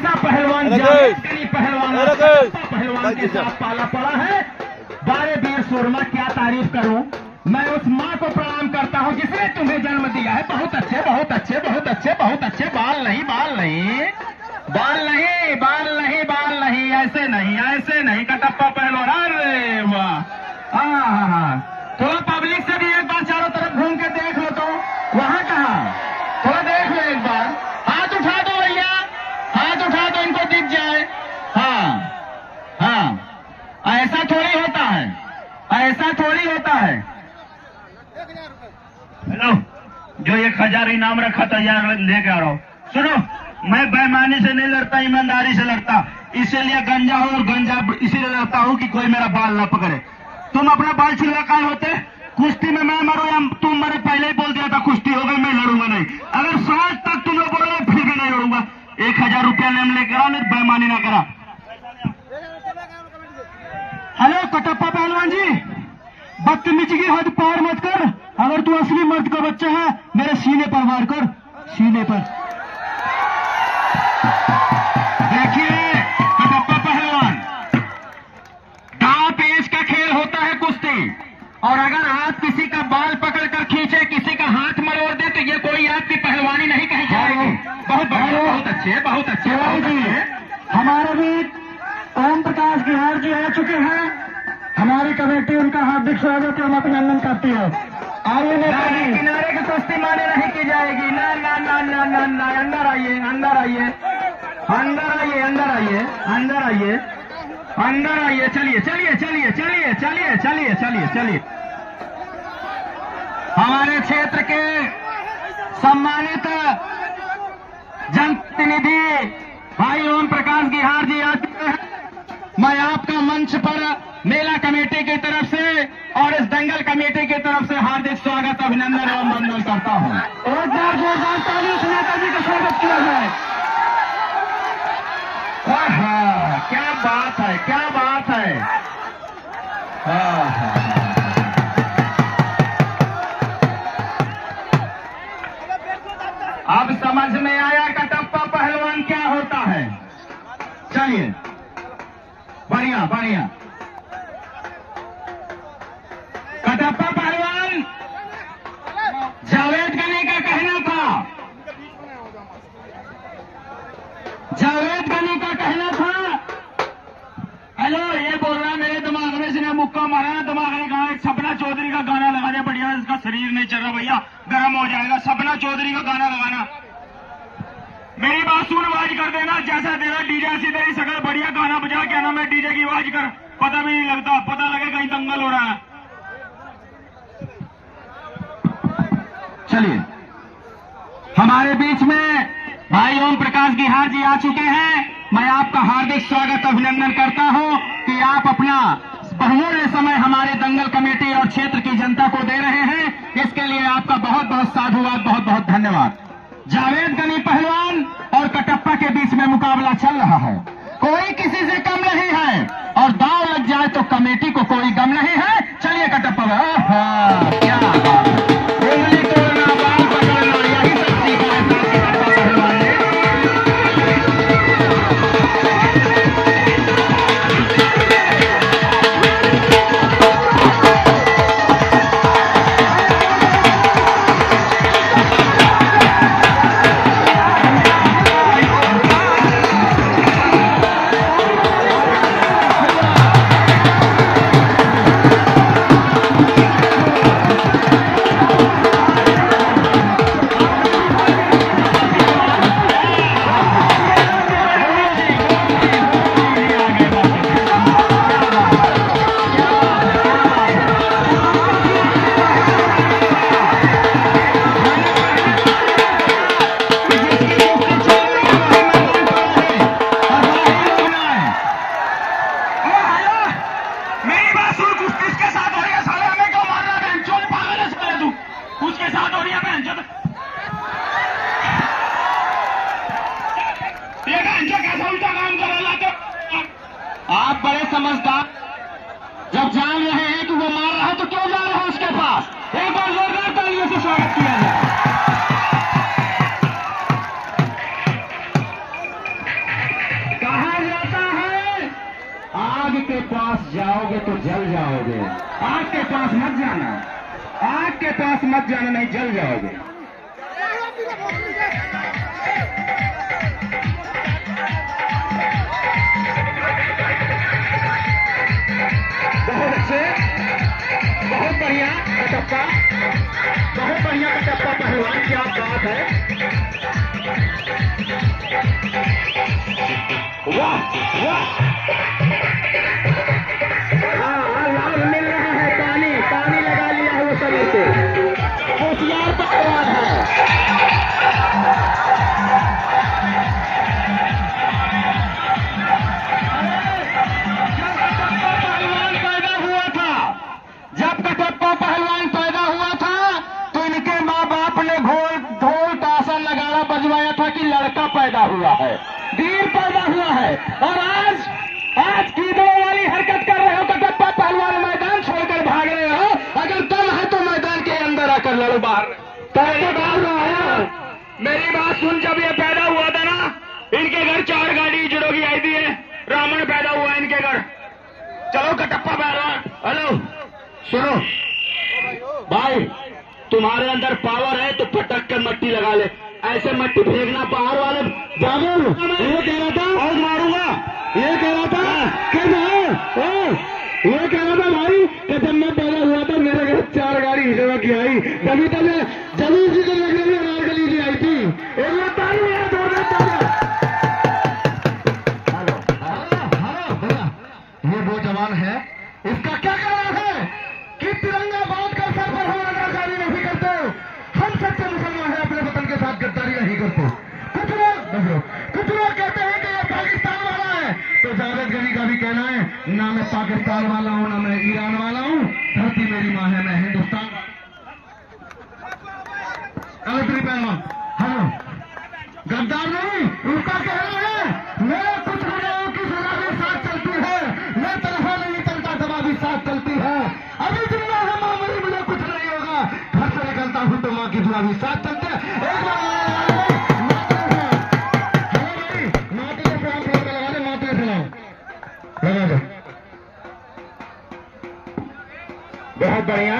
ऐसा पहलवान जावेद गनी पहलवान के साथ पाला पड़ा है। बारे वीर सूरमा, क्या तारीफ करूं। मैं उस माँ को प्रणाम करता हूं जिसने तुम्हें जन्म दिया है। बहुत अच्छे, बहुत अच्छे, बहुत अच्छे, बहुत अच्छे। बाल नहीं, बाल नहीं, बाल नहीं, बाल नहीं, बाल नहीं, ऐसे नहीं, ऐसे नहीं। कटप्पा पहलवान, अरे वाह। हाँ, थोड़ा पब्लिक से भी एक बार चारों तरफ घूम के देख लो। तो वहां कहा, थोड़ा देख लो एक बार। हाथ उठा दो भैया, हाथ उठा दो, इनको दिख जाए। हाँ, ऐसा थोड़ी होता है, ऐसा थोड़ी होता है। हेलो, जो 1000 इनाम रखा था यार, लेके आ रहा हूँ। सुनो, मैं बेईमानी से नहीं लड़ता, ईमानदारी से लड़ता। इसीलिए गंजा हूँ, और गंजा इसीलिए लड़ता हूँ कि कोई मेरा बाल ना पकड़े। तुम अपना बाल छिलवा काहे होते? कुश्ती में मैं मरो या तुम मरो, पहले ही बोल दिया था कुश्ती हो गई, मैं लड़ूंगा नहीं। अगर 7 तक तुम लोग बोलोगे फिर भी नहीं लड़ूंगा। 1000 रुपया नेम लेकर आ, नहीं बेईमानी ना करा। हेलो कटप्पा पहलवान जी, बदतमीजी की हद पार मत कर। अगर तू असली मर्द का बच्चा है, मेरे सीने पर वार कर, सीने पर। देखिए कटप्पा पहलवान, दांव पेच का खेल होता है कुश्ती। और अगर आप किसी का बाल पकड़कर खींचे, किसी का हाथ मरोड़ दे, तो ये कोई आपकी पहलवानी नहीं कही जाएगी। बहुत बढ़िया, बहुत अच्छे, बहुत अच्छे, बहुत अच्छे। हमारे भी ओम प्रकाश गिहार जी आ चुके हैं। हमारी कमेटी उनका हार्दिक स्वागत एवं अभिनंदन करती है। आइए नेता जी, किनारे की कुश्ती माने नहीं की जाएगी। ना ना ना ना ना ना, अंदर आइए, अंदर आइए, अंदर आइए, अंदर आइए, अंदर आइए, अंदर आइए। चलिए चलिए चलिए चलिए चलिए चलिए चलिए चलिए। हमारे क्षेत्र के सम्मानित जनप्रतिनिधि भाई ओम प्रकाश गिहार जी आ चुके हैं। मैं आपका मंच पर मेला कमेटी की तरफ से और इस दंगल कमेटी की तरफ से हार्दिक स्वागत, अभिनंदन एवं वंदन करता हूं। एक बार जोरदार ताली से नेताजी का स्वागत किया जाए। क्या बात है, क्या बात है। अब समझ में आया कटप्पा पहलवान क्या होता है। चलिए, बढ़िया बढ़िया। कटप्पा पहलवान, जावेद गनी का कहना था, जावेद गनी का कहना था। हेलो, ये बोल रहा है मेरे दिमाग में इसने मुक्का मारा है। दिमाग ने कहा एक सपना चौधरी का गाना लगा दे, बढ़िया, इसका शरीर नहीं चल रहा भैया, गर्म हो जाएगा। सपना चौधरी का गाना लगाना। मेरी बात सुन, आवाज कर देना। जैसा तेरा डीजे ऐसी तेरी शक्ल, बढ़िया गाना बजा। क्या नाम है, डीजे की आवाज कर, पता भी नहीं लगता, पता लगे कहीं दंगल हो रहा है। चलिए, हमारे बीच में भाई ओम प्रकाश गिहार जी आ चुके हैं। मैं आपका हार्दिक स्वागत अभिनंदन करता हूं कि आप अपना बहुमूल्य समय हमारे दंगल कमेटी और क्षेत्र की जनता को दे रहे हैं। इसके लिए आपका बहुत बहुत साधुवाद, बहुत बहुत धन्यवाद। जावेद गनी पहलवान और कटप्पा के बीच में मुकाबला चल रहा है। कोई किसी से कम नहीं है, और दांव लग जाए तो कमेटी को कोई गम नहीं है। चलिए कटप्पा, क्या बात है। उंगली तोड़ना, बाल पकड़ना, यही सब सीखा है कटप्पा पहलवान ने। आप बड़े समझदार, जब जान रहे हैं कि वो मार रहा है तो क्यों जा रहे हैं उसके पास। एक बार जोरदार तालियों से स्वागत किया जाए। के पास जाओगे तो जल जाओगे। आग के पास मत जाना, आग के पास मत जाना, नहीं जल जाओगे। बहुत अच्छे, बहुत बढ़िया कटप्पा, बहुत बढ़िया कटप्पा पहलवान, क्या बात है। वाह वाह, हाँ लाभ मिल रहा है, पानी पानी लगा लिया है वो शरीर को, होशियार पहलवान है। जब कटप्पा पहलवान पैदा हुआ था तो इनके माँ बाप ने ढोल ताशा नगाड़ा बजवाया था कि लड़का पैदा हुआ है, वीर पैदा हुआ है। और आज कीड़ों वाली हरकत कर रहे हो कटप्पा पहलवान, मैदान छोड़कर भाग रहे हो। अगर दम है तो मैदान के अंदर आकर लड़ो बाहर। मेरी बात सुन, जब ये पैदा हुआ था ना, इनके घर 4 गाड़ी जुड़ों की आई थी, रावण पैदा हुआ इनके घर। चलो कटप्पा पहलवान, हेलो सुनो भाई, तुम्हारे अंदर पावर है तो पटक कर मट्टी लगा ले, ऐसे मट्टी फेंकना पहाड़ वाले। जागो ये कह रहा था और मारूंगा, ये कह रहा था कि ये कह रहा था भाई कि जब मैं पैदा हुआ था मेरे घर 4 गाड़ी हिजड़ा की आई, तभी तो मैं जमीन जी को लगने में रार गली की आई थी। ये वो जवान है, इसका क्या कहना है कि तिरंगा बांध कर सर पर हम गद्दारी नहीं करते। हम सच्चे मुसलमान हैं, अपने वतन के साथ गद्दारी नहीं करते। कुछ लोग कहते हैं कि ये पाकिस्तान वाला है, तो जावेद गनी का भी कहना है ना मैं पाकिस्तान वाला हूं ना मैं ईरान वाला हूं, धरती मेरी मां है, मैं हिंदुस्तान। पहलवान हेलो, गद्दार नहीं, उसका कहना है मेरे कुछ गुनाहों की सजा भी साथ चलती है, मैं तनहा नहीं चलता, दवा भी साथ चलती है। अभी जिंदा है मां मेरी, मुझे कुछ नहीं होगा, घर से निकलता हूं तो मां की दुआ भी साथ चलते हैं। एक बार लगा दो, बहुत बढ़िया।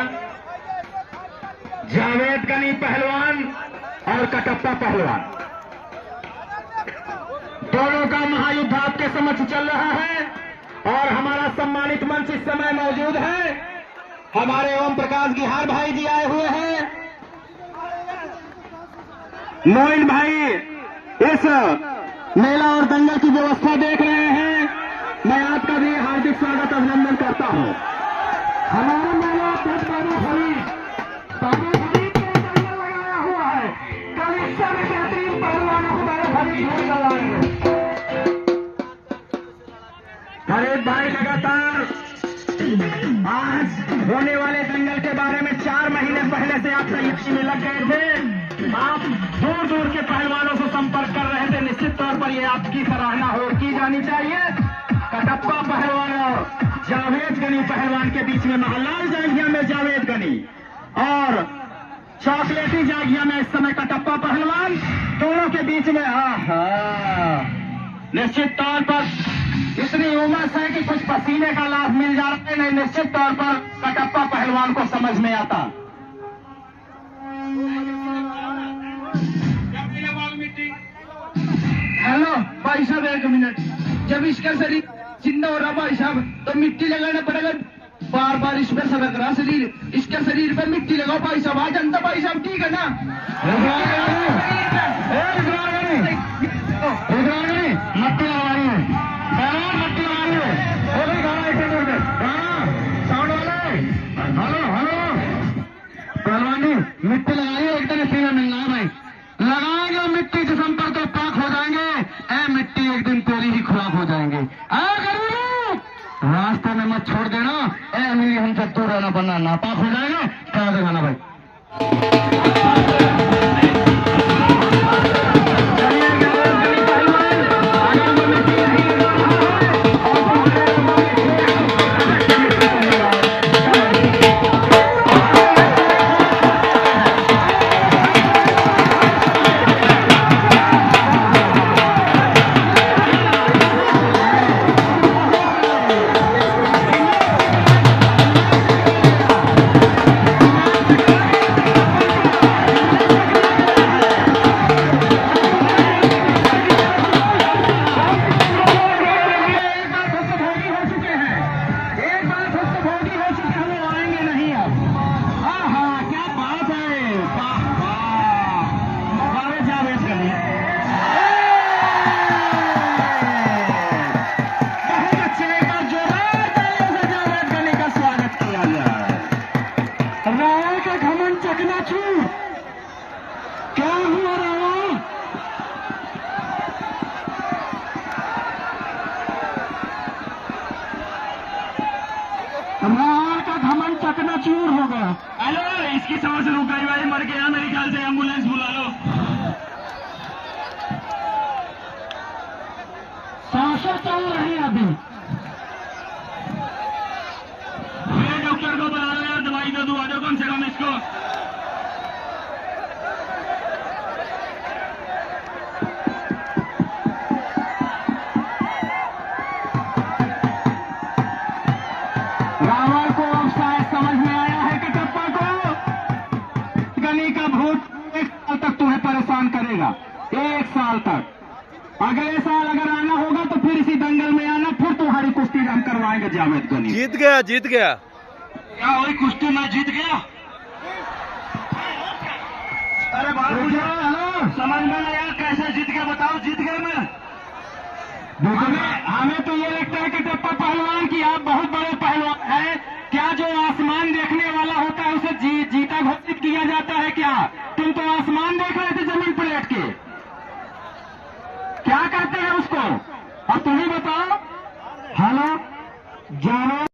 जावेद गनी पहलवान और कटप्पा पहलवान दोनों का महायुद्ध आपके समक्ष चल रहा है और हमारा सम्मानित मंच इस समय मौजूद है। हमारे ओम प्रकाश गिहार भाई जी आए हुए हैं, मोइन भाई इस मेला और दंगल की व्यवस्था देख रहे हैं। मैं आपका भी हार्दिक स्वागत अभिनंदन करता हूं। हमारा मेला बाबू खरीद को दंगल लगाया हुआ है, कल इससे भी बेहतरीन पहलवानों को बड़े खरीद लगाएंगे। खरीद भाई लगातार आज होने वाले दंगल के बारे में 4 महीने पहले से आप तैयारी में लग गए थे। आप दूर दूर के पहलवानों से संपर्क कर रहे थे, निश्चित तौर पर यह आपकी सराहना और की जानी चाहिए। कटप्पा पहलवान और जावेद गनी पहलवान के बीच में महालाल जांघिया में जावेद गनी और चॉकलेटी जांघिया में इस समय कटप्पा पहलवान, दोनों के बीच में निश्चित तौर पर इतनी उमस है कि कुछ पसीने का लाभ मिल जाता है, नहीं निश्चित तौर पर कटप्पा पहलवान को समझ में आता। हेलो भाई साहब, 1 मिनट, जब इसका शरीर जिंदा हो रहा भाई साहब तो मिट्टी लगाना पड़ेगा, बार बार इस पर सड़क रहा शरीर, इसके शरीर पर मिट्टी लगाओ भाई साहब। आज जनता भाई साहब ठीक है ना? मट्टी लगाइए, मट्टी लगाइए, साउंड वाले, हेलो हेलो पहलवानी, मिट्टी लगाइए, एकदम सीधा मिलना है भाई, लगाएंगे मिट्टी जिसम पर तो पाक हो जाएंगे। ए मिट्टी एक दिन तेरी ही खुराक हो जाएंगे। रास्ते में मत छोड़ देना, ए अमीरी हमसे दूर रहना, बनना नापाक हो जाएगा। क्या दिखाना भाई? करके यहाँ मेरे ख्याल से एम्बुलेंस बुला लो। सांसें चल रही अभी। मेरे डॉक्टर को बुला लो यार, दवाई दे दो, आ जाओ कम से कम इसको। रावण को अब शायद समझ में आया है कि कटप्पा को गनी का भूत 1 साल तक तुम्हें परेशान करेगा। 1 साल तक। अगले साल अगर आना होगा तो फिर इसी दंगल में आना, फिर तुम्हारी कुश्ती हम करवाएंगे जावेद गनी। जीत गया जीत गया। क्या वही कुश्ती में जीत गया? अरे बात मुझे समझ में नहीं आया, कैसे जीत गया बताओ? जीत गया मैं? हमें तो ये लगता है कि कटप्पा पहलवान की आप बहुत बड़े पहलवान हैं। क्या जो आसमान देख